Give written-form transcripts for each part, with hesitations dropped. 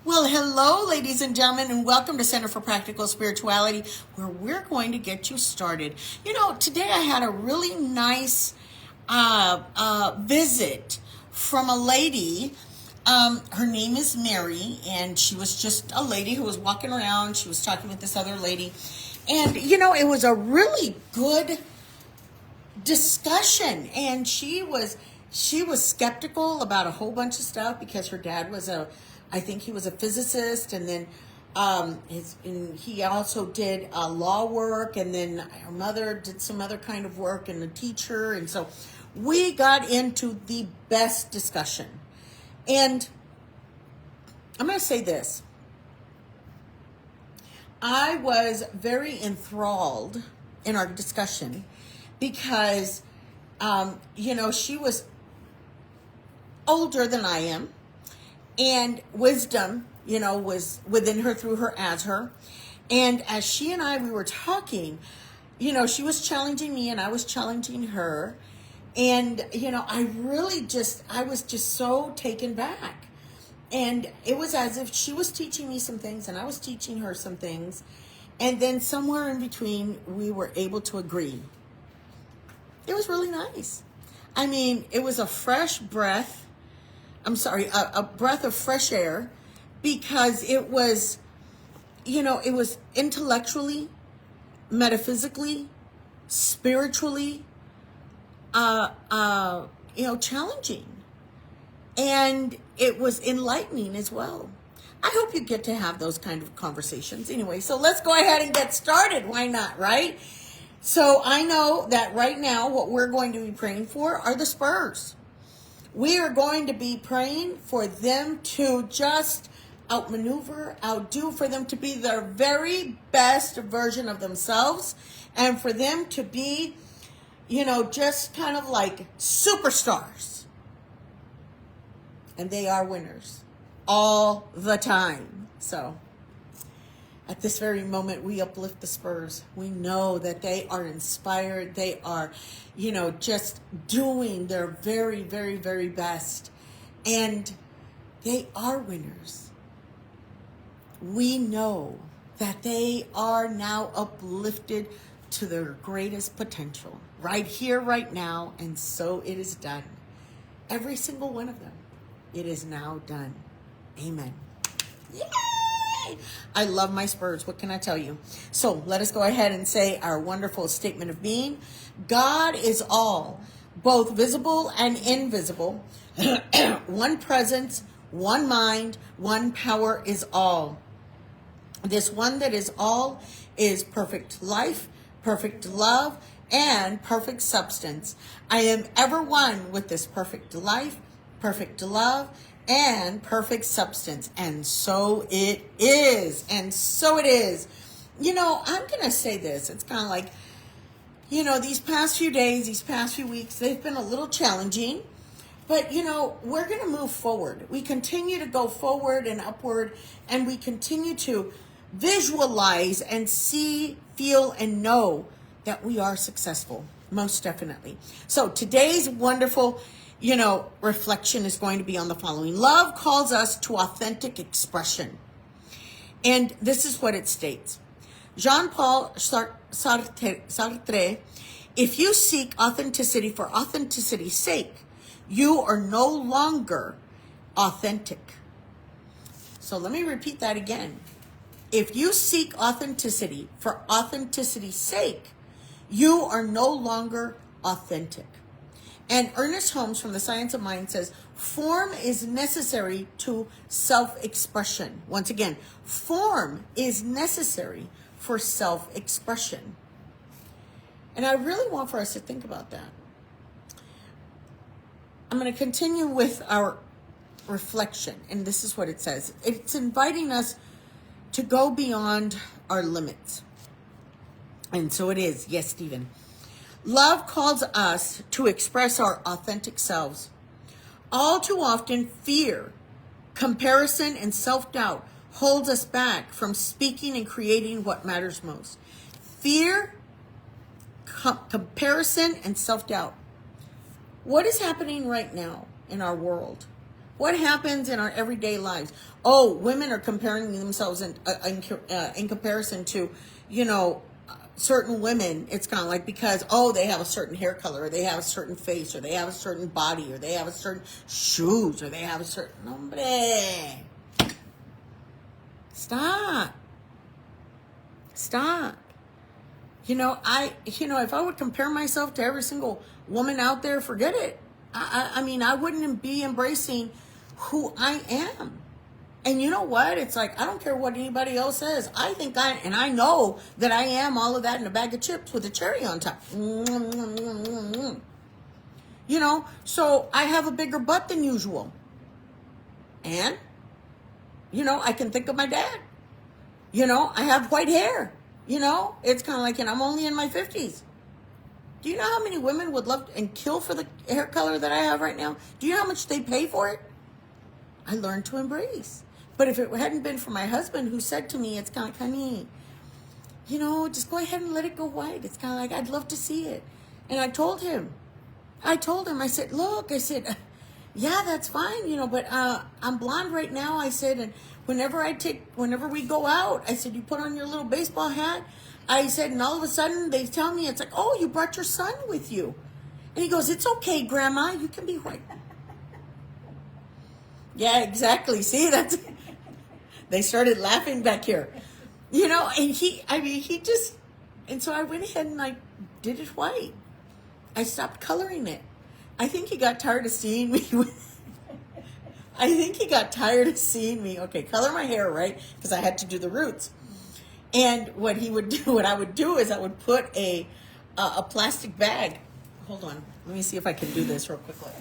Well, hello, ladies and gentlemen, and welcome to Center for Practical Spirituality, where we're going to get you started. You know, today I had a really nice visit from a lady. Her name is Mary, and she was just a lady who was walking around. She was talking with this other lady, and it was a really good discussion, and she was skeptical about a whole bunch of stuff because her dad was I think he was a physicist, and then and he also did law work, and then her mother did some other kind of work and a teacher, and so we got into the best discussion. And I'm going to say this. I was very enthralled in our discussion because, she was older than I am, and wisdom, was within her through her as her. And as she and we were talking, she was challenging me and I was challenging her. And, I was just so taken back. And it was as if she was teaching me some things and I was teaching her some things. And then somewhere in between, we were able to agree. It was really nice. I mean, it was a breath of fresh air, because it was, it was intellectually, metaphysically, spiritually, challenging. And it was enlightening as well. I hope you get to have those kind of conversations. Anyway, so let's go ahead and get started. Why not, right? So I know that right now what we're going to be praying for are the Spurs. We are going to be praying for them to just outmaneuver, outdo, for them to be their very best version of themselves, and for them to be, just kind of like superstars. And they are winners all the time. So at this very moment, we uplift the Spurs. We know that they are inspired. They are, just doing their very, very, very best. And they are winners. We know that they are now uplifted to their greatest potential. Right here, right now. And so it is done. Every single one of them. It is now done. Amen. Yay! I love my Spurs. What can I tell you? So let us go ahead and say our wonderful statement of being. God is all, both visible and invisible. One presence, one mind, one power is all. This one that is all is perfect life, perfect love, and perfect substance. I am ever one with this perfect life, perfect love, and perfect substance. And so it is. And so it is. I'm going to say this. It's kind of like, these past few days, these past few weeks, they've been a little challenging. But, we're going to move forward. We continue to go forward and upward. And we continue to visualize and see, feel, and know that we are successful. Most definitely. So today's wonderful reflection is going to be on the following. Love calls us to authentic expression. And this is what it states. Jean-Paul Sartre, if you seek authenticity for authenticity's sake, you are no longer authentic. So let me repeat that again. If you seek authenticity for authenticity's sake, you are no longer authentic. And Ernest Holmes from The Science of Mind says, form is necessary to self-expression. Once again, form is necessary for self-expression. And I really want for us to think about that. I'm going to continue with our reflection. And this is what it says. It's inviting us to go beyond our limits. And so it is. Yes, Stephen. Love calls us to express our authentic selves. All too often, fear, comparison, and self-doubt holds us back from speaking and creating what matters most. Fear, comparison, and self-doubt. What is happening right now in our world? What happens in our everyday lives? Oh, women are comparing themselves in comparison to, you know, certain women. It's kind of like because, oh, they have a certain hair color, or they have a certain face, or they have a certain body, or they have a certain shoes, or they have a certain... Hombre. Stop. Stop. You know, if I would compare myself to every single woman out there, forget it. I mean, I wouldn't be embracing who I am. And you know what? It's like, I don't care what anybody else says. I know that I am all of that in a bag of chips with a cherry on top. You know, so I have a bigger butt than usual. And, you know, I can think of my dad. You know, I have white hair. You know, it's kind of like, and I'm only in my 50s. Do you know how many women would love and kill for the hair color that I have right now? Do you know how much they pay for it? I learned to embrace. But if it hadn't been for my husband who said to me, it's kind of like, honey, you know, just go ahead and let it go white. It's kind of like, I'd love to see it. And I told him, I said, look, I said, yeah, that's fine, you know, but I'm blonde right now. I said, and whenever we go out, I said, you put on your little baseball hat. I said, and all of a sudden they tell me, it's like, oh, you brought your son with you. And he goes, it's okay, Grandma, you can be white. Yeah, exactly. See, they started laughing back here. You know, and and so I went ahead and I did it white. I stopped coloring it. I think he got tired of seeing me. Okay, color my hair, right? Because I had to do the roots. And what I would do is I would put a plastic bag. Hold on. Let me see if I can do this real quickly.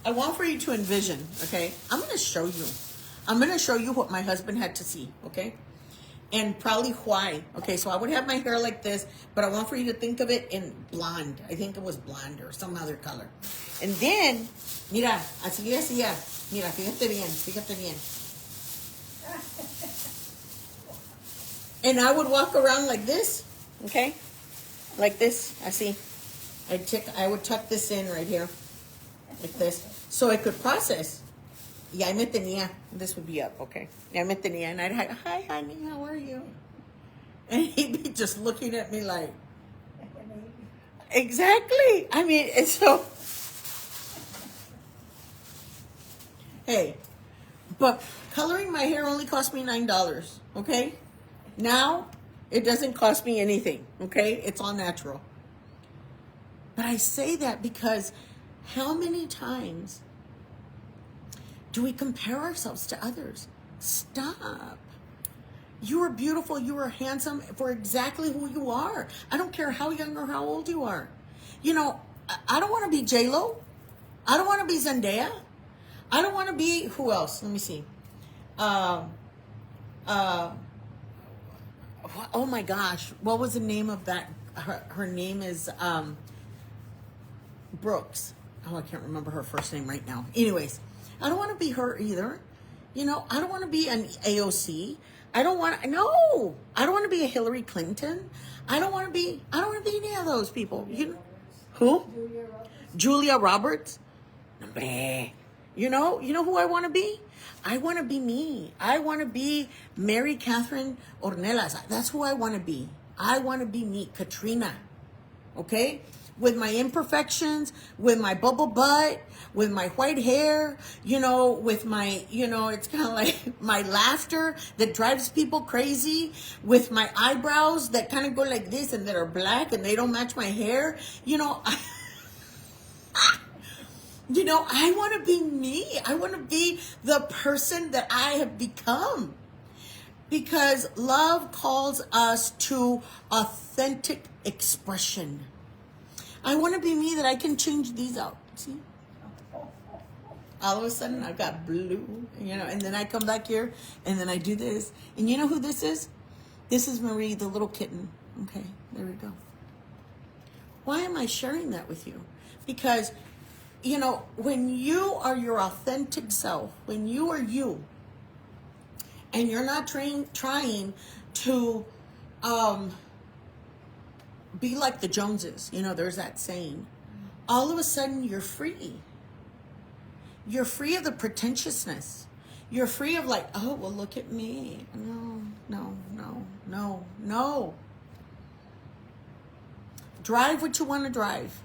I want for you to envision, okay? I'm going to show you. I'm going to show you what my husband had to see, okay? And probably why. Okay, so I would have my hair like this, but I want for you to think of it in blonde. I think it was blonde or some other color. And then, mira, así. Mira, fíjate bien. And I would walk around like this, okay? Like this, así. I would tuck this in right here, like this, so I could process. Ya me tenía, this would be up, okay? Ya me tenía, and I'd have, hi, honey, how are you? And he'd be just looking at me like, exactly. I mean, it's so, hey, but coloring my hair only cost me $9, okay? Now, it doesn't cost me anything, okay? It's all natural. But I say that because how many times do we compare ourselves to others? Stop. You are beautiful. You are handsome for exactly who you are. I don't care how young or how old you are. You know, I don't want to be J-Lo. I don't want to be Zendaya. I don't want to be, who else? Let me see. Oh my gosh. What was the name of that? Her name is Brooks. Oh, I can't remember her first name right now. Anyways, I don't want to be her either. You know, I don't want to be an AOC. I don't want to be a Hillary Clinton. I don't want to be any of those people. You know, who? Julia Roberts. You know who I want to be? I want to be me. I want to be Mary Catherine Ornelas. That's who I want to be. I want to be me, Katrina. Okay? With my imperfections, with my bubble butt, with my white hair, you know, with my, you know, it's kind of like my laughter that drives people crazy, with my eyebrows that kind of go like this and that are black and they don't match my hair. You know, I want to be me. I want to be the person that I have become. Because love calls us to authentic expression. I want to be me that I can change these out. See? All of a sudden, I've got blue, and then I come back here, and then I do this. And you know who this is? This is Marie, the little kitten. Okay, there we go. Why am I sharing that with you? Because, when you are your authentic self, when you are you, and you're not trying to be like the Joneses, there's that saying. All of a sudden, you're free. You're free of the pretentiousness. You're free of like, oh, well, look at me. No, no, no, no, no. Drive what you want to drive.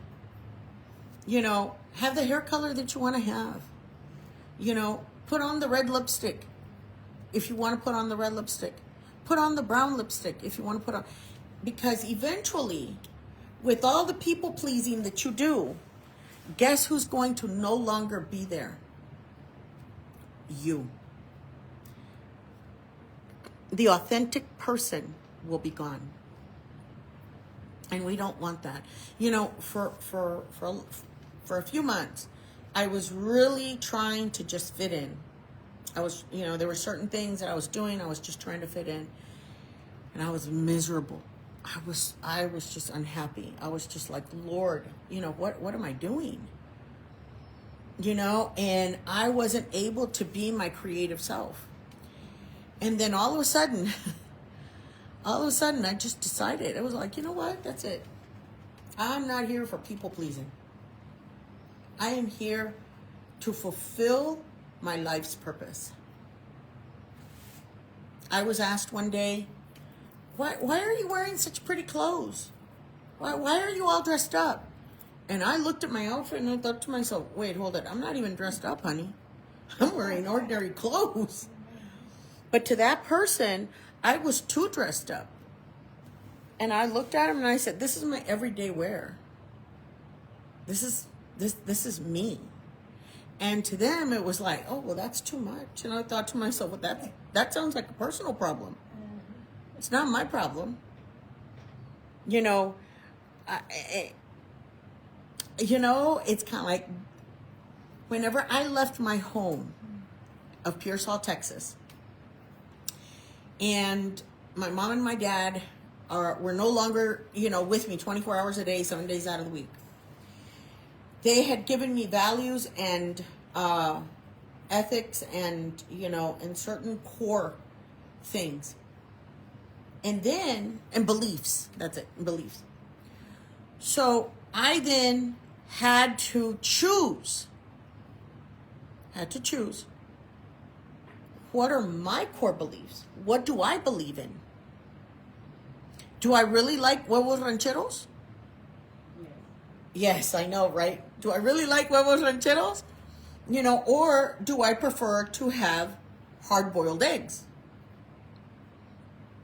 You know, have the hair color that you want to have. You know, put on the red lipstick if you want to put on the red lipstick. Put on the brown lipstick if you want to put on. Because eventually, with all the people pleasing that you do, guess who's going to no longer be there? You. The authentic person will be gone. And we don't want that. You know, for a few months, I was really trying to just fit in. I was, you know, there were certain things that I was doing. I was just trying to fit in. And I was miserable. I was just unhappy. I was just like, Lord, you know, what am I doing? You know, and I wasn't able to be my creative self. And then all of a sudden, I just decided. It was like, you know what? That's it. I'm not here for people pleasing. I am here to fulfill my life's purpose. I was asked one day, why are you wearing such pretty clothes? Why are you all dressed up? And I looked at my outfit and I thought to myself, wait, hold it. I'm not even dressed up, honey. I'm wearing ordinary clothes. But to that person, I was too dressed up. And I looked at him and I said, this is my everyday wear. This is me. And to them, it was like, oh, well, that's too much. And I thought to myself, well, that sounds like a personal problem. It's not my problem. You know, it's kind of like whenever I left my home of Pearsall, Texas, and my mom and my dad were no longer, you know, with me 24 hours a day, 7 days out of the week. They had given me values and ethics and, you know, and certain core things. And beliefs. That's it, beliefs. So I then had to choose. What are my core beliefs? What do I believe in? Do I really like huevos rancheros? Yes, I know, right? Do I really like huevos rancheros? You know, or do I prefer to have hard-boiled eggs?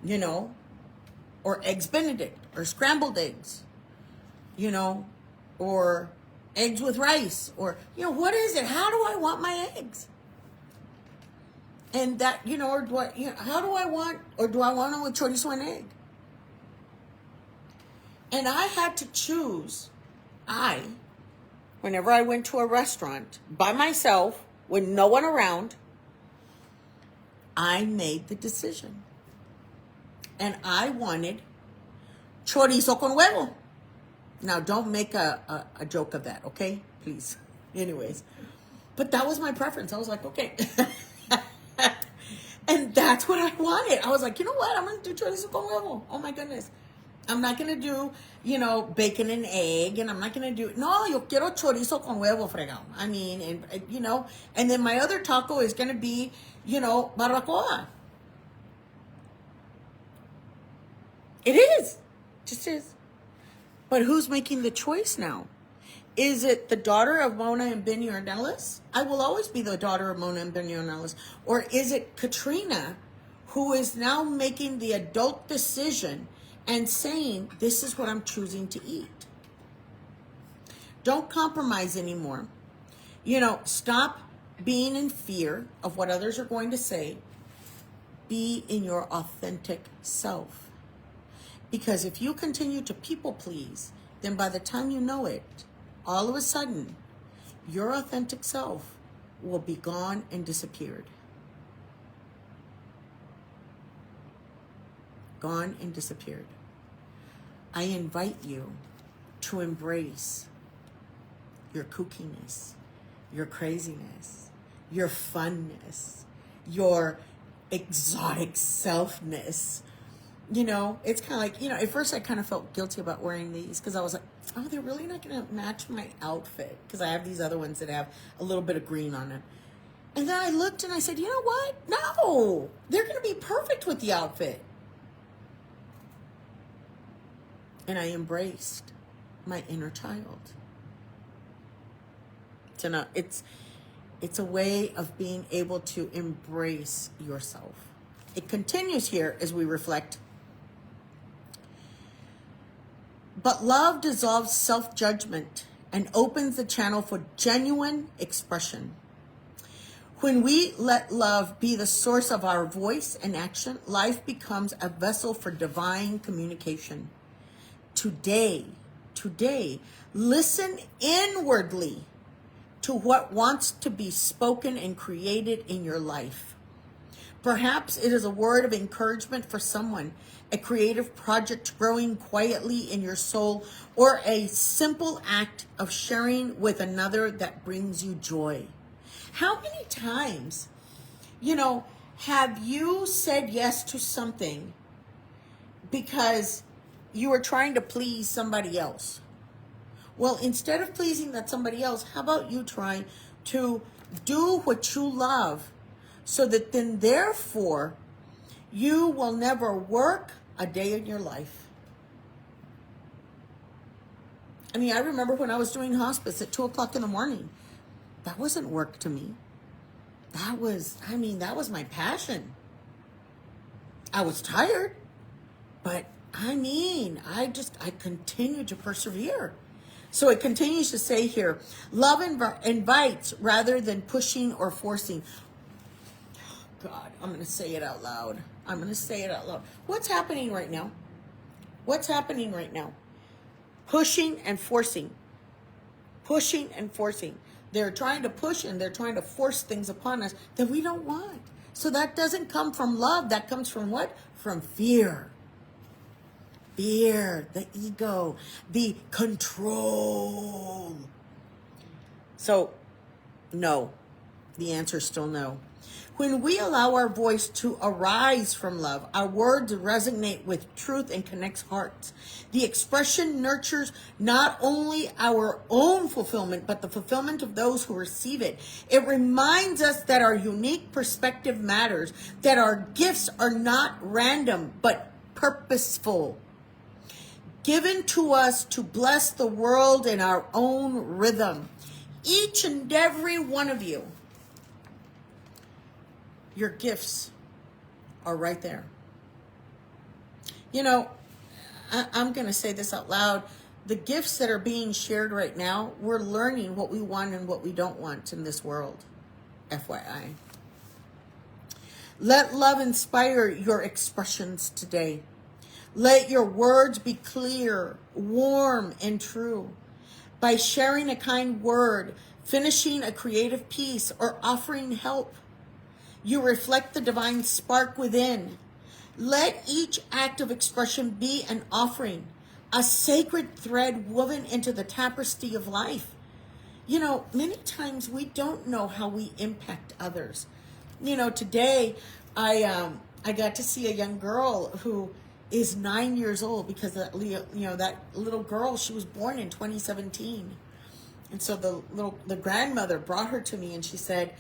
You know, or eggs Benedict, or scrambled eggs, you know, or eggs with rice, or, you know, what is it? How do I want my eggs? And that, you know, or do I, you know, how do I want, or do I want them with chorizo and egg? And I had to choose. Whenever I went to a restaurant by myself with no one around, I made the decision. And I wanted chorizo con huevo. Now, don't make a joke of that, okay? Please. Anyways. But that was my preference. I was like, okay. And that's what I wanted. I was like, you know what? I'm going to do chorizo con huevo. Oh, my goodness. I'm not going to do, you know, bacon and egg. And I'm not going to do, no, yo quiero chorizo con huevo fregado. I mean, and you know, and then my other taco is going to be, you know, barbacoa. It is. Just is. But who's making the choice now? Is it the daughter of Mona and Benny Ornelas? I will always be the daughter of Mona and Benny Ornelas. Or is it Katrina, who is now making the adult decision and saying, this is what I'm choosing to eat? Don't compromise anymore. You know, stop being in fear of what others are going to say. Be in your authentic self. Because if you continue to people please, then by the time you know it, all of a sudden, your authentic self will be gone and disappeared. Gone and disappeared. I invite you to embrace your kookiness, your craziness, your funness, your exotic selfness, it's kind of like, at first I kind of felt guilty about wearing these because I was like, oh, they're really not going to match my outfit because I have these other ones that have a little bit of green on them. And then I looked and I said, you know what? No, they're going to be perfect with the outfit. And I embraced my inner child. So now it's a way of being able to embrace yourself. It continues here as we reflect. But love dissolves self-judgment and opens the channel for genuine expression. When we let love be the source of our voice and action, life becomes a vessel for divine communication. Today, listen inwardly to what wants to be spoken and created in your life. Perhaps it is a word of encouragement for someone, a creative project growing quietly in your soul, or a simple act of sharing with another that brings you joy. How many times, have you said yes to something because you were trying to please somebody else? Well, instead of pleasing that somebody else, how about you try to do what you love so that then therefore you will never work a day in your life? I mean, I remember when I was doing hospice at 2:00 in the morning. That wasn't work to me. That was my passion. I was tired, but I continued to persevere. So it continues to say here, love invites rather than pushing or forcing. God, I'm going to say it out loud. What's happening right now? Pushing and forcing. They're trying to push and they're trying to force things upon us that we don't want. So that doesn't come from love. That comes from what? From fear. Fear, the ego, the control. So, no. The answer is still no. When we allow our voice to arise from love, our words resonate with truth and connects hearts. The expression nurtures not only our own fulfillment, but the fulfillment of those who receive it. It reminds us that our unique perspective matters, that our gifts are not random, but purposeful, given to us to bless the world in our own rhythm. Each and every one of you, your gifts are right there. I'm going to say this out loud. The gifts that are being shared right now, we're learning what we want and what we don't want in this world. FYI. Let love inspire your expressions today. Let your words be clear, warm, and true. By sharing a kind word, finishing a creative piece, or offering help, you reflect the divine spark within. Let each act of expression be an offering, a sacred thread woven into the tapestry of life. Many times we don't know how we impact others. Today I got to see a young girl who is 9 years old because that little girl, she was born in 2017. And so the grandmother brought her to me and she said,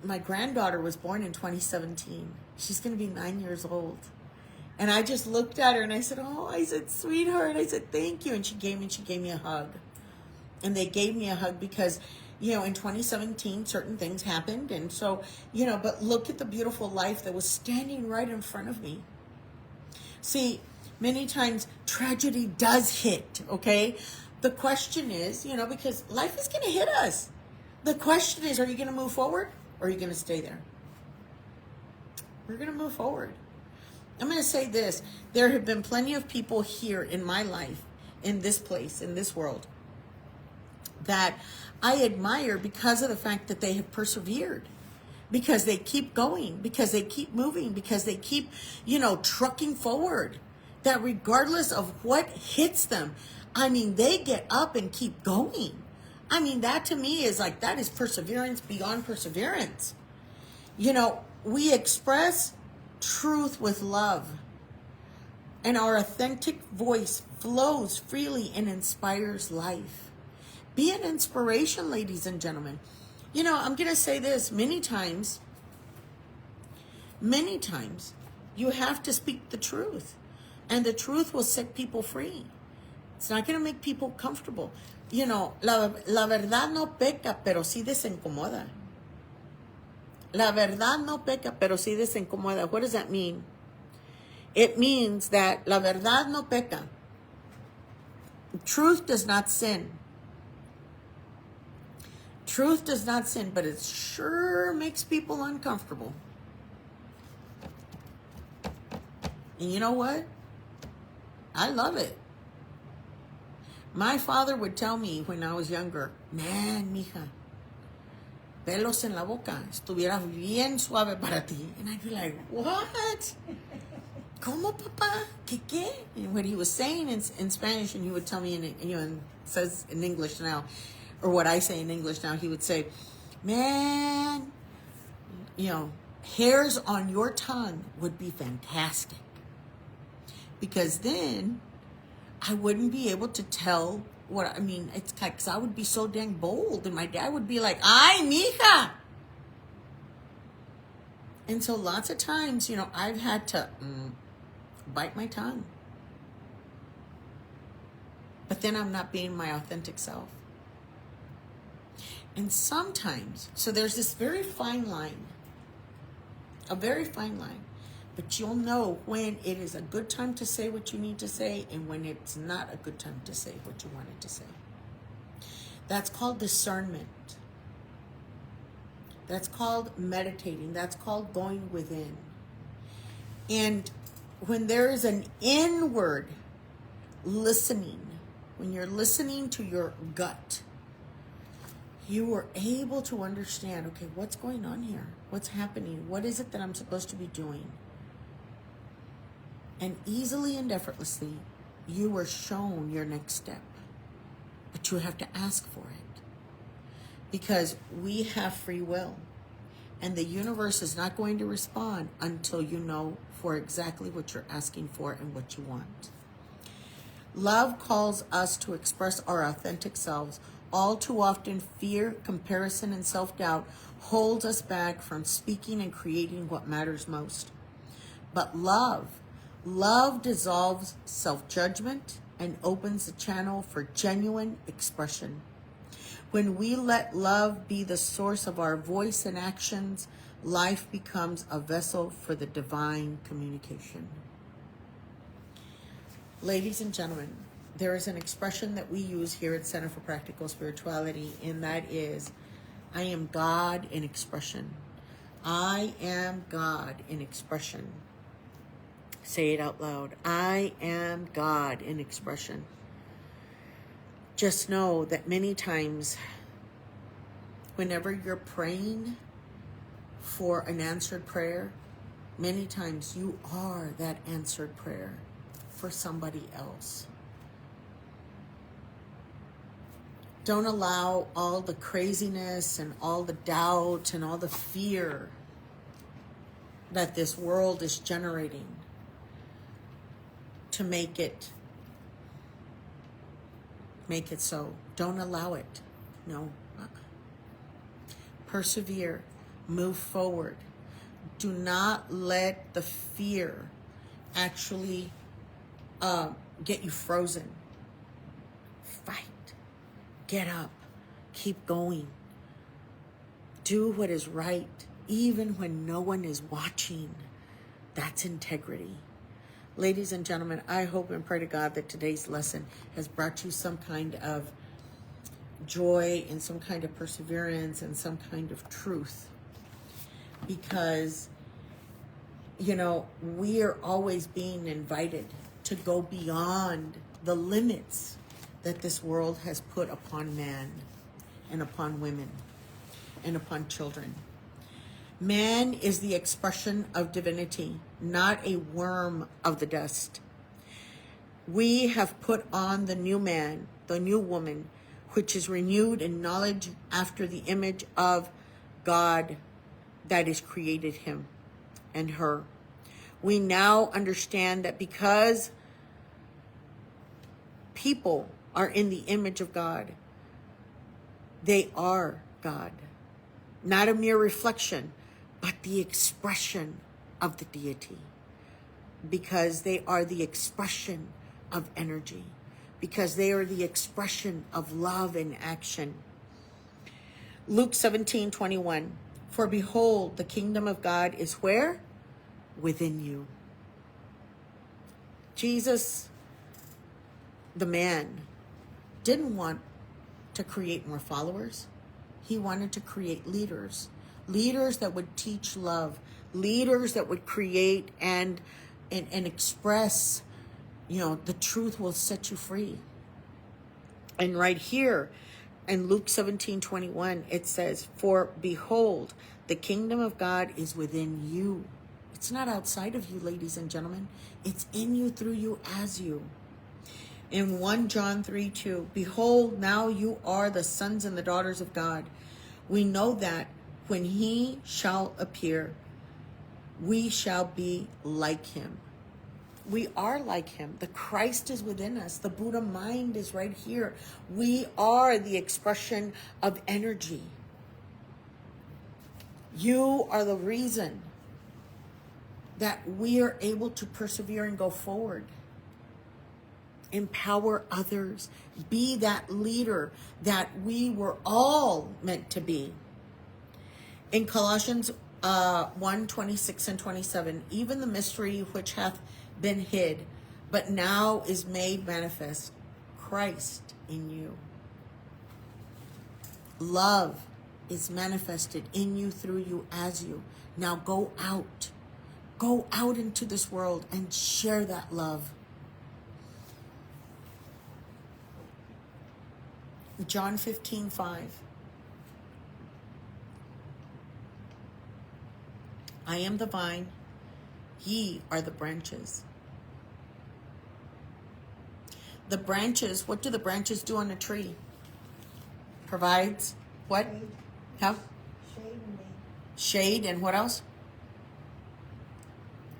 my granddaughter was born in 2017. She's going to be 9 years old. And I just looked at her and I said, sweetheart. I said, thank you. And she gave me a hug. And they gave me a hug because, in 2017, certain things happened. And so, but look at the beautiful life that was standing right in front of me. See, many times tragedy does hit, okay? The question is, because life is going to hit us. The question is, are you going to move forward? Or are you going to stay there? We're going to move forward. I'm going to say this. There have been plenty of people here in my life, in this place, in this world, that I admire because of the fact that they have persevered. Because they keep going. Because they keep moving. Because they keep, trucking forward. That regardless of what hits them, they get up and keep going. That to me is that is perseverance beyond perseverance. We express truth with love. And our authentic voice flows freely and inspires life. Be an inspiration, ladies and gentlemen. You know, I'm going to say this many times, you have to speak the truth. And the truth will set people free. It's not going to make people comfortable. You know, la verdad no peca, pero sí desincomoda. La verdad no peca, pero sí desincomoda. What does that mean? It means that la verdad no peca. Truth does not sin. Truth does not sin, but it sure makes people uncomfortable. And you know what? I love it. My father would tell me when I was younger, man, mija, pelos en la boca, estuviera bien suave para ti. And I'd be like, what? ¿Cómo, papá? ¿Qué? And what he was saying in Spanish, and he would tell me and says in English now, or what I say in English now, he would say, man, hairs on your tongue would be fantastic. Because then I wouldn't be able to tell it's because I would be so dang bold, and my dad would be like, ay, mija. And so lots of times, I've had to bite my tongue. But then I'm not being my authentic self. And sometimes, so there's this very fine line, but you'll know when it is a good time to say what you need to say and when it's not a good time to say what you wanted to say. That's called discernment. That's called meditating. That's called going within. And when there is an inward listening, when you're listening to your gut, you are able to understand, okay, what's going on here? What's happening? What is it that I'm supposed to be doing? And easily and effortlessly, you are shown your next step. But you have to ask for it. Because we have free will. And the universe is not going to respond until you know for exactly what you're asking for and what you want. Love calls us to express our authentic selves. All too often, fear, comparison, and self-doubt holds us back from speaking and creating what matters most. But love dissolves self-judgment and opens the channel for genuine expression. When we let love be the source of our voice and actions, life becomes a vessel for the divine communication. Ladies and gentlemen, there is an expression that we use here at Center for Practical Spirituality, and that is, I am God in expression. I am God in expression. Say it out loud. I am God in expression. Just know that many times, whenever you're praying for an answered prayer, many times you are that answered prayer for somebody else. Don't allow all the craziness and all the doubt and all the fear that this world is generating to make it so. Don't allow it. No. Persevere. Move forward. Do not let the fear actually get you frozen. Fight. Get up. Keep going. Do what is right, even when no one is watching. That's integrity. Ladies and gentlemen, I hope and pray to God that today's lesson has brought you some kind of joy and some kind of perseverance and some kind of truth. Because, we are always being invited to go beyond the limits that this world has put upon man and upon women and upon children. Man is the expression of divinity, not a worm of the dust. We have put on the new man, the new woman, which is renewed in knowledge after the image of God that has created him and her. We now understand that because people are in the image of God, they are God. Not a mere reflection, but the expression of the deity. Because they are the expression of energy. Because they are the expression of love in action. Luke 17:21. For behold, the kingdom of God is where? Within you. Jesus, the man, didn't want to create more followers. He wanted to create leaders. Leaders that would teach love. Leaders that would create and express, the truth will set you free. And right here in Luke 17:21, it says, for behold, the kingdom of God is within you. It's not outside of you, ladies and gentlemen. It's in you, through you, as you. In 1 John 3:2, behold, now you are the sons and the daughters of God. We know that when he shall appear, we shall be like him. We are like him. The Christ is within us. The Buddha mind is right here. We are the expression of energy. You are the reason that we are able to persevere and go forward. Empower others. Be that leader that we were all meant to be. In Colossians 1:26 and 27, even the mystery which hath been hid, but now is made manifest, Christ in you. Love is manifested in you, through you, as you. Now go out. Go out into this world and share that love. John 15:5. I am the vine, ye are the branches. The branches, what do the branches do on a tree? Provides what? Shade. How? Shade and Shade, and what else?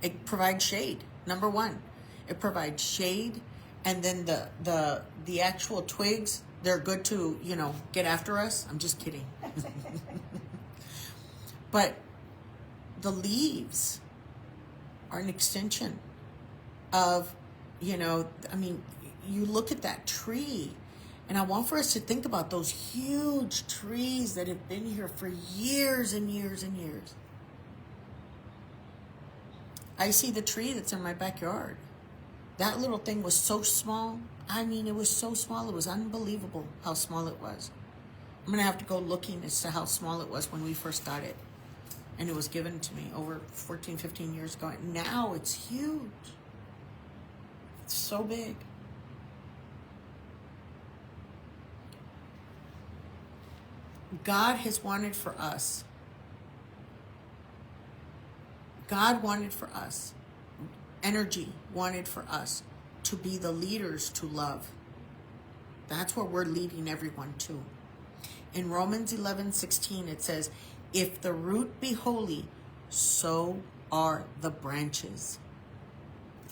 It provides shade. Number one, it provides shade, and then the actual twigs, they're good to, get after us. I'm just kidding. But the leaves are an extension of, you look at that tree, and I want for us to think about those huge trees that have been here for years and years and years. I see the tree that's in my backyard. That little thing was so small. It was so small. It was unbelievable how small it was. I'm going to have to go looking as to how small it was when we first got it. And it was given to me over 14, 15 years ago. And now it's huge. It's so big. God has wanted for us. God wanted for us. Energy wanted for us to be the leaders to love. That's what we're leading everyone to. In Romans 11:16, it says, if the root be holy, so are the branches.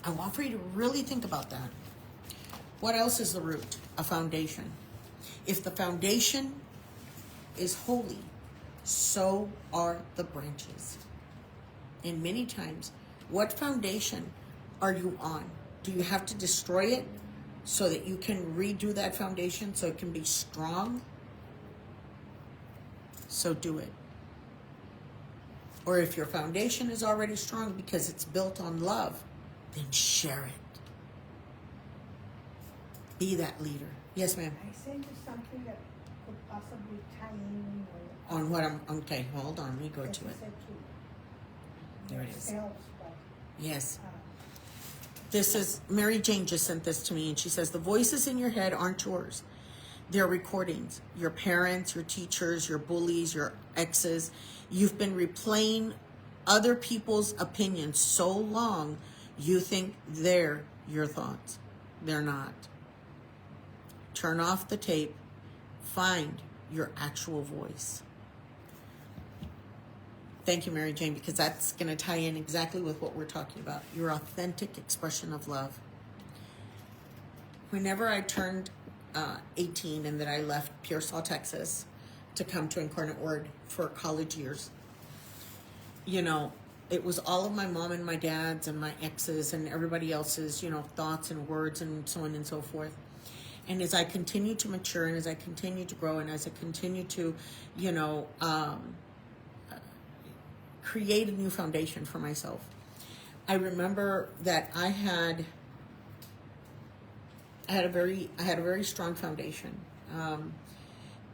I want for you to really think about that. What else is the root? A foundation. If the foundation is holy, so are the branches. And many times, what foundation are you on? Do you have to destroy it so that you can redo that foundation so it can be strong? So do it. Or if your foundation is already strong because it's built on love, then share it. Be that leader. Yes, ma'am. I sent you something that could possibly tie in with On what okay, hold on, let me go that to you it. said to There it is. yourselves, but, Yes. This is, Mary Jane just sent this to me, and she says, the voices in your head aren't yours. They're recordings. Your parents, your teachers, your bullies, your exes. You've been replaying other people's opinions so long, you think they're your thoughts. They're not. Turn off the tape. Find your actual voice. Thank you, Mary Jane, because that's going to tie in exactly with what we're talking about. Your authentic expression of love. Whenever I turned 18 and then I left Pearsall, Texas to come to Incarnate Word for college years, you know, it was all of my mom and my dad's and my ex's and everybody else's, you know, thoughts and words and so on and so forth. And as I continue to mature and as I continue to grow and as I continue to, you know, create a new foundation for myself, I remember that I had a very strong foundation,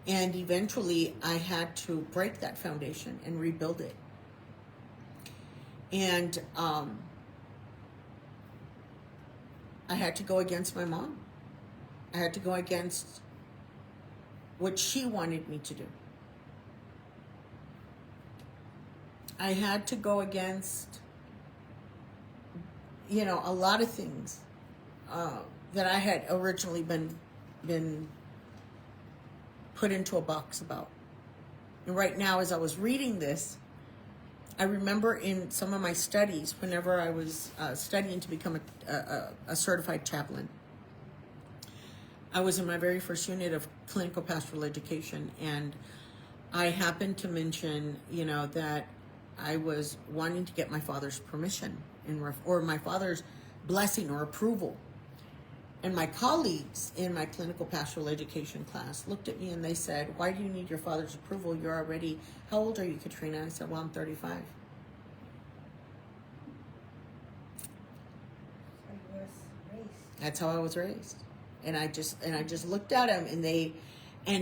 and eventually I had to break that foundation and rebuild it. And I had to go against my mom. I had to go against what she wanted me to do. I had to go against, you know, a lot of things that I had originally been put into a box about. And right now, as I was reading this, I remember in some of my studies, whenever I was studying to become a certified chaplain, I was in my very first unit of clinical pastoral education, and I happened to mention, you know, that I was wanting to get my father's permission or my father's blessing or approval. And my colleagues in my clinical pastoral education class looked at me and they said, "Why do you need your father's approval? You're already, how old are you, Katrina?" I said, "Well, I'm 35. So you was raised. That's how I was raised. And I just looked at them and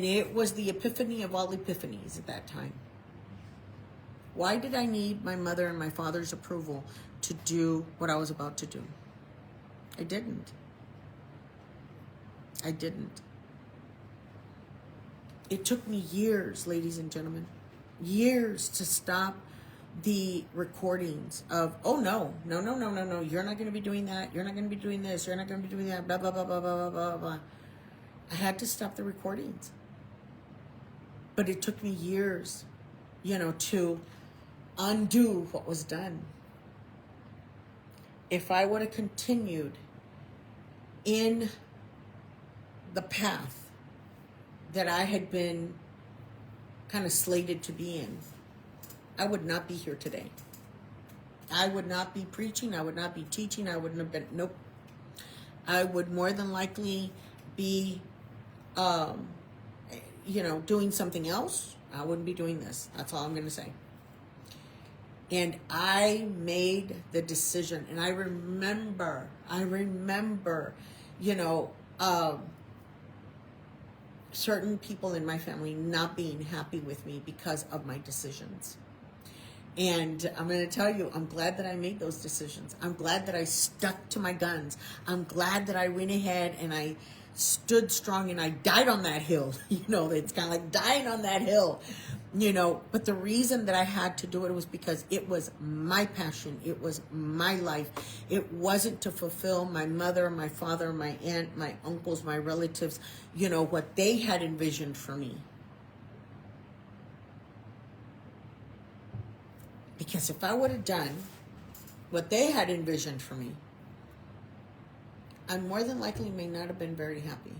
it was the epiphany of all epiphanies at that time. Why did I need my mother and my father's approval to do what I was about to do? I didn't. It took me years, ladies and gentlemen, years to stop the recordings of, oh no, you're not going to be doing that. You're not going to be doing this. You're not going to be doing that. Blah, blah, blah, blah, blah, blah, blah. I had to stop the recordings. But it took me years, you know, to undo what was done. If I would have continued in the path that I had been kind of slated to be in, I would not be here today. I would not be preaching. I would not be teaching. I wouldn't have been, nope. I would more than likely be, you know, doing something else. I wouldn't be doing this. That's all I'm going to say. And I made the decision. And I remember, you know, certain people in my family not being happy with me because of my decisions. And I'm going to tell you, I'm glad that I made those decisions. I'm glad that I stuck to my guns. I'm glad that I went ahead and I stood strong and I died on that hill. You know, it's kind of like dying on that hill, you know. But the reason that I had to do it was because it was my passion. It was my life. It wasn't to fulfill my mother, my father, my aunt, my uncles, my relatives, you know, what they had envisioned for me. Because if I would have done what they had envisioned for me, I more than likely may not have been very happy.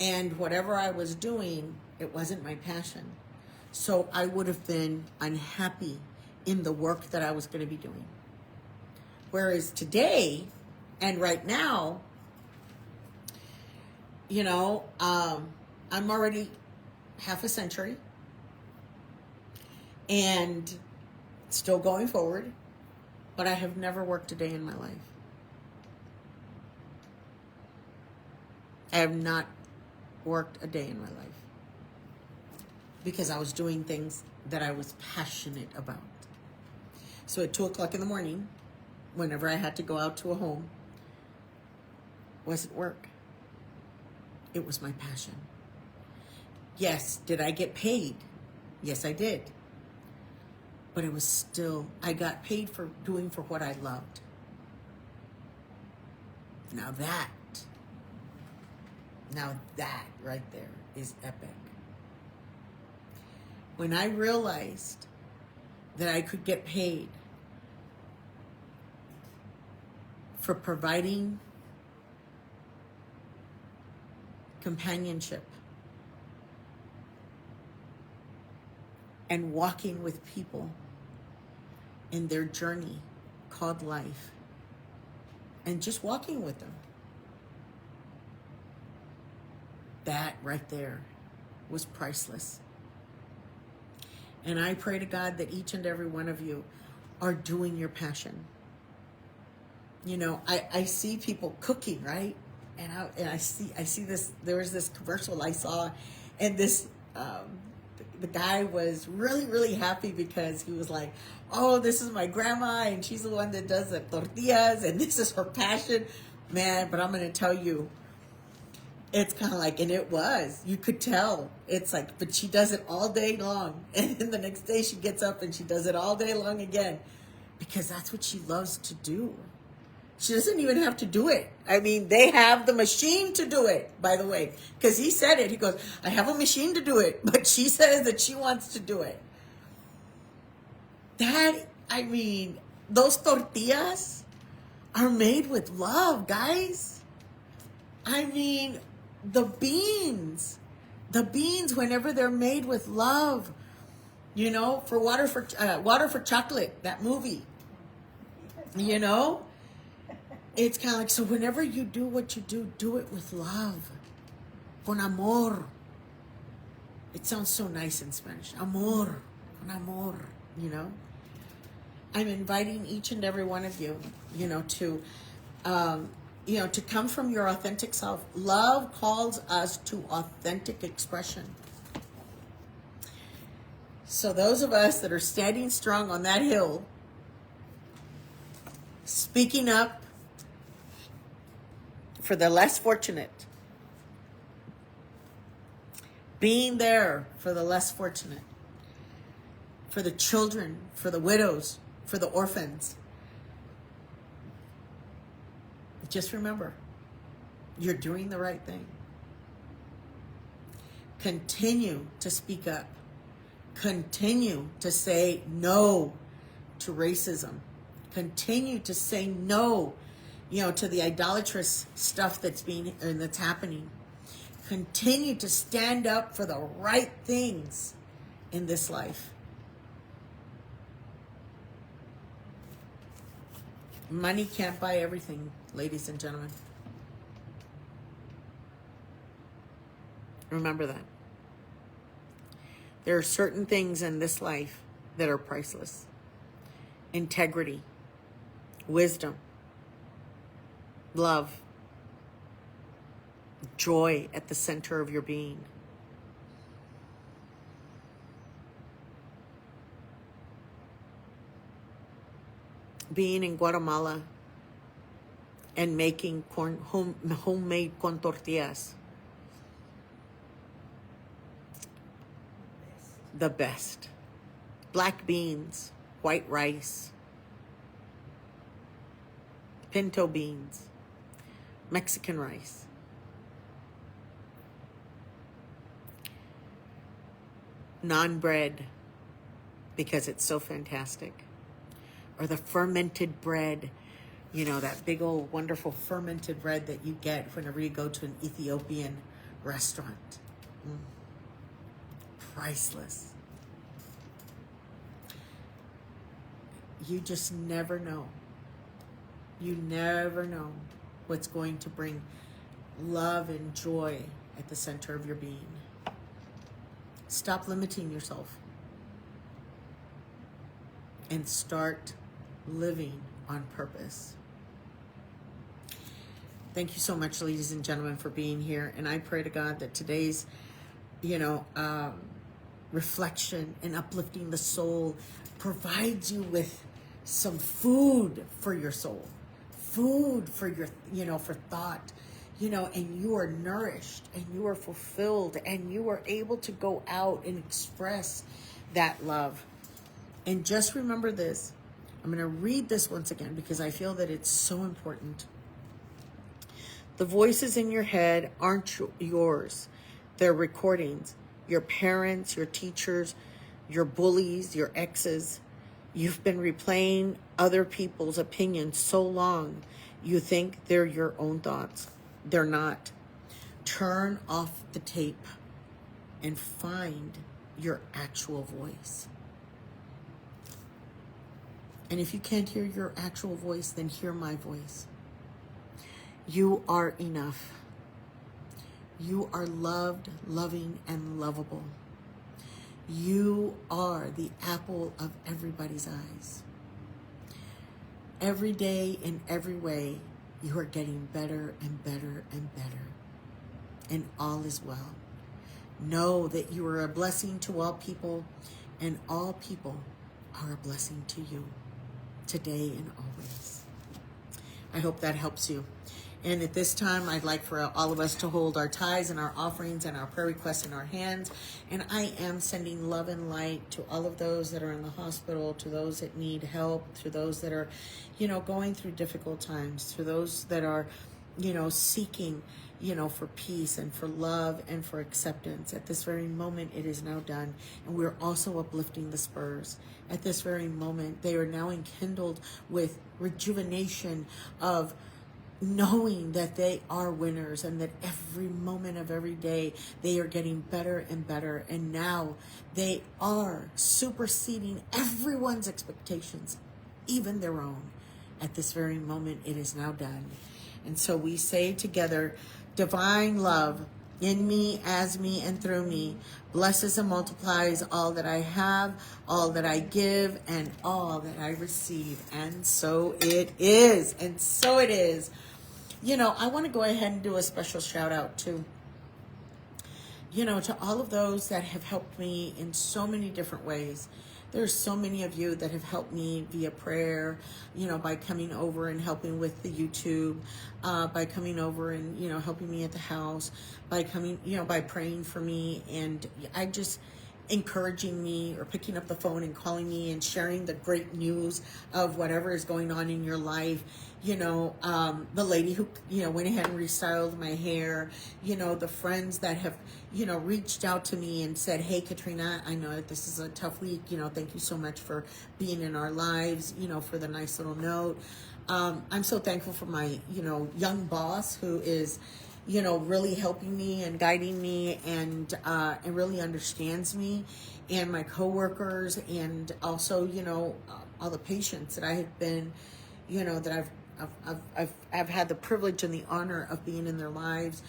And whatever I was doing, it wasn't my passion. So I would have been unhappy in the work that I was going to be doing. Whereas today and right now, you know, I'm already half a century and still going forward, but I have never worked a day in my life. I have not worked a day in my life because I was doing things that I was passionate about. So at 2 o'clock in the morning, whenever I had to go out to a home, wasn't work. It was my passion. Yes, did I get paid? Yes, I did. But it was still, I got paid for doing for what I loved. Now that right there is epic. when I realized that I could get paid for providing companionship and walking with people in their journey called life, and just walking with them, that right there was priceless. And I pray to God that each and every one of you are doing your passion. You know, I see people cooking, right? And I see this. There was this commercial I saw, and this the guy was really happy because he was like, "Oh, this is my grandma, and she's the one that does the tortillas, and this is her passion, man." But I'm gonna tell you, it's kind of like, and it was, you could tell. It's like, but she does it all day long, and then the next day she gets up and she does it all day long again, because that's what she loves to do. She doesn't even have to do it. I mean, they have the machine to do it, by the way. Because he said it. He goes, I have a machine to do it. But she says that she wants to do it. I mean, those tortillas are made with love, guys. I mean, the beans, whenever they're made with love, you know, for Water for Chocolate, that movie, you know. It's kind of like, so whenever you do what you do it with love. Con amor. It sounds so nice in Spanish. Amor. Con amor. You know? I'm inviting each and every one of you, to come from your authentic self. Love calls us to authentic expression. So those of us that are standing strong on that hill, speaking up for the less fortunate, being there for the less fortunate, for the children, for the widows, for the orphans. Just remember, you're doing the right thing. Continue to speak up. Continue to say no to racism. Continue to say no, to the idolatrous stuff that's happening. Continue to stand up for the right things in this life. Money can't buy everything, ladies and gentlemen. Remember that. There are certain things in this life that are priceless. Integrity, wisdom, love, joy at the center of your being. Being in Guatemala and making homemade con tortillas. The best. Black beans, white rice, pinto beans, Mexican rice. Naan bread, because it's so fantastic. Or the fermented bread, that big old wonderful fermented bread that you get whenever you go to an Ethiopian restaurant. Priceless. You just never know. You never know what's going to bring love and joy at the center of your being. Stop limiting yourself and start living on purpose. Thank you so much, ladies and gentlemen, for being here. And I pray to God that today's, reflection and uplifting the soul provides you with some food for your soul, food for your, for thought, and you are nourished and you are fulfilled and you are able to go out and express that love. And just remember this. I'm going to read this once again because I feel that it's so important. The voices in your head aren't yours. They're recordings. Your parents, your teachers, your bullies, your exes. You've been replaying other people's opinions so long, you think they're your own thoughts. They're not. Turn off the tape and find your actual voice. And if you can't hear your actual voice, then hear my voice. You are enough. You are loved, loving, and lovable. You are the apple of everybody's eyes. Every day, in every way, you are getting better and better and better. And all is well. Know that you are a blessing to all people, and all people are a blessing to you, today and always. I hope that helps you. And at this time, I'd like for all of us to hold our tithes and our offerings and our prayer requests in our hands. And I am sending love and light to all of those that are in the hospital, to those that need help, to those that are, going through difficult times, to those that are, seeking, for peace and for love and for acceptance. At this very moment, it is now done. And we're also uplifting the spurs. At this very moment, they are now enkindled with rejuvenation of knowing that they are winners and that every moment of every day they are getting better and better, and now they are superseding everyone's expectations, even their own. At this very moment, it is now done. And so we say together, divine love in me, as me, and through me blesses and multiplies all that I have, all that I give, and all that I receive. And so it is. And so it is. I want to go ahead and do a special shout out to all of those that have helped me in so many different ways. There's so many of you that have helped me via prayer, by coming over and helping with the YouTube, by coming over and, helping me at the house, by coming, by praying for me. And I just encouraging me or picking up the phone and calling me and sharing the great news of whatever is going on in your life. The lady who, went ahead and restyled my hair, the friends that have, reached out to me and said, hey, Katrina, I know that this is a tough week. Thank you so much for being in our lives, for the nice little note. I'm so thankful for my, young boss who is, really helping me and guiding me and really understands me, and my coworkers, and also, all the patients that I have been, that I've had the privilege and the honor of being in their lives,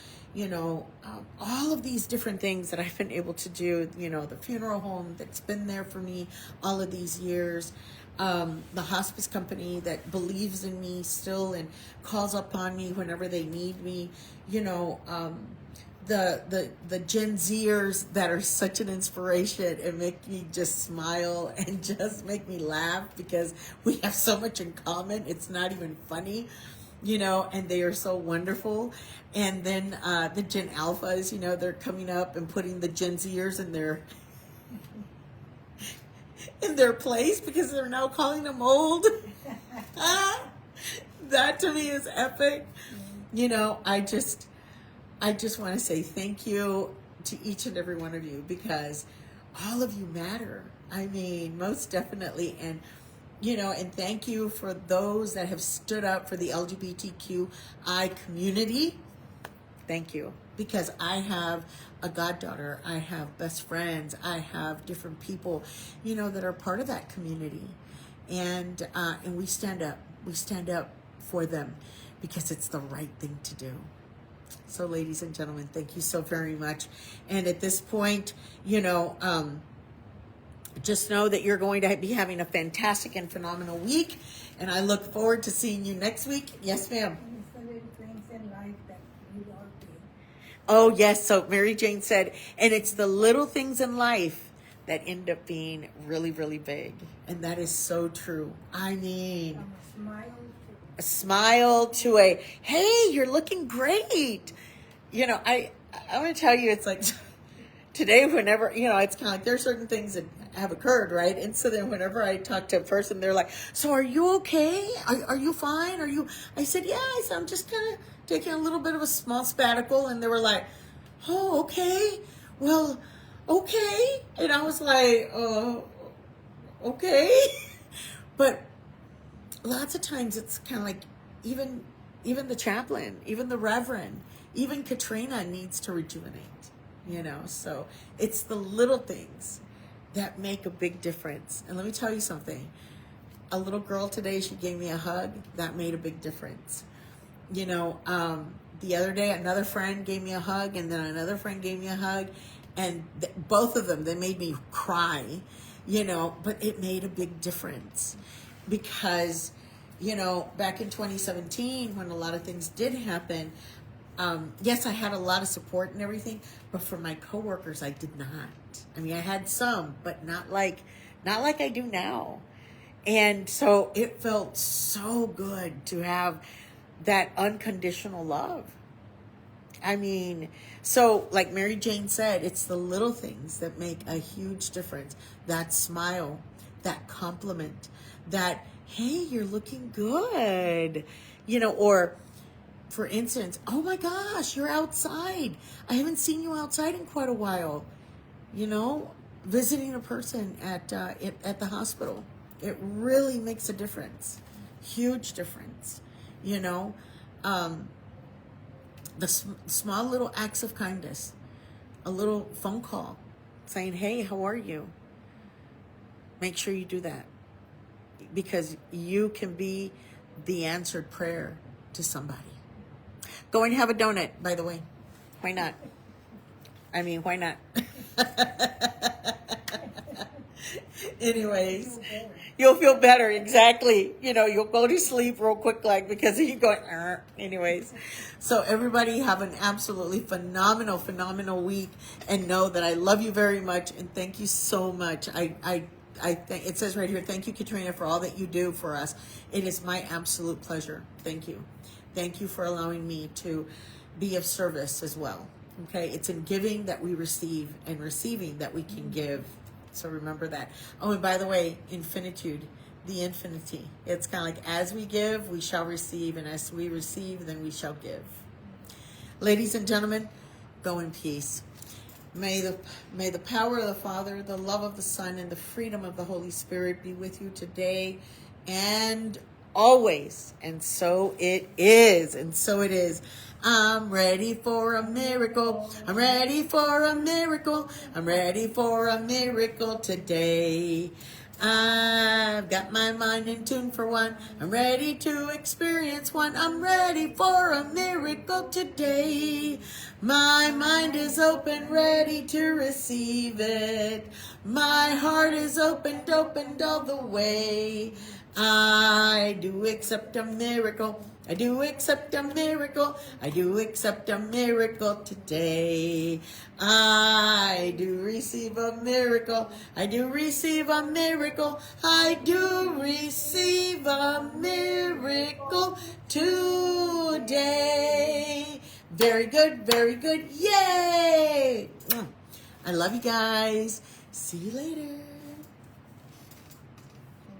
all of these different things that I've been able to do, the funeral home that's been there for me all of these years, the hospice company that believes in me still and calls upon me whenever they need me, the Gen Zers that are such an inspiration and make me just smile and just make me laugh because we have so much in common. It's not even funny, and they are so wonderful. And then the Gen Alphas, they're coming up and putting the Gen Zers in their place because they're now calling them old. That to me is epic. I just want to say thank you to each and every one of you, because all of you matter. I mean, most definitely. And, and thank you for those that have stood up for the LGBTQI community. Thank you. Because I have a goddaughter, I have best friends, I have different people, that are part of that community. And we stand up. We stand up for them because it's the right thing to do. So, ladies and gentlemen, thank you so very much. And at this point, just know that you're going to be having a fantastic and phenomenal week. And I look forward to seeing you next week. Yes, ma'am. Oh, yes. So Mary Jane said, and it's the little things in life that end up being really, really big. And that is so true. I mean, a smile to a, hey, you're looking great. I'm going to tell you, it's like today, whenever, it's kind of like there's certain things that have occurred, right? And so then whenever I talk to a person, they're like, so are you okay? Are you fine? I said, yeah, I'm just kind of taking a little bit of a small sabbatical. And they were like, oh, okay. Well, okay. And I was like, okay. But lots of times it's kind of like even the chaplain, even the reverend, even Katrina needs to rejuvenate, you know. So it's the little things that make a big difference. And let me tell you something. A little girl today, she gave me a hug. That made a big difference. You know, the other day, another friend gave me a hug, and then another friend gave me a hug. And both of them, they made me cry, you know, but it made a big difference. Because, you know, back in 2017, when a lot of things did happen, yes, I had a lot of support and everything, but for my coworkers, I did not. I mean, I had some, but not like I do now. And so it felt so good to have that unconditional love. I mean, so like Mary Jane said, it's the little things that make a huge difference. That smile, that compliment, that, hey, you're looking good, you know, or for instance, oh my gosh, you're outside. I haven't seen you outside in quite a while. You know, visiting a person at the hospital, it really makes a difference, huge difference. You know, the small little acts of kindness, a little phone call saying, hey, how are you? Make sure you do that, because you can be the answered prayer to somebody. Go and have a donut, by the way. Why not? I mean, why not? Anyways, you'll feel better. Exactly. You know, you'll go to sleep real quick, like, because you're going, anyways. So everybody have an absolutely phenomenal week, and know that I love you very much, and thank you so much. I think it says right here, thank you, Katrina, for all that you do for us. It is my absolute pleasure. Thank you. Thank you for allowing me to be of service as well. Okay, it's in giving that we receive, and receiving that we can give. So remember that. Oh, and by the way, infinitude, the infinity. It's kind of like, as we give, we shall receive, and as we receive, then we shall give. Ladies and gentlemen, go in peace. May the power of the Father, the love of the Son, and the freedom of the Holy Spirit be with you today and always. And so it is. And so it is. I'm ready for a miracle. I'm ready for a miracle. I'm ready for a miracle today. I've got my mind in tune for one. I'm ready to experience one. I'm ready for a miracle today. My mind is open, ready to receive it. My heart is opened all the way. I do accept a miracle. I do accept a miracle. I do accept a miracle today. I do receive a miracle. I do receive a miracle. I do receive a miracle today. Very good, very good. Yay! I love you guys. See you later.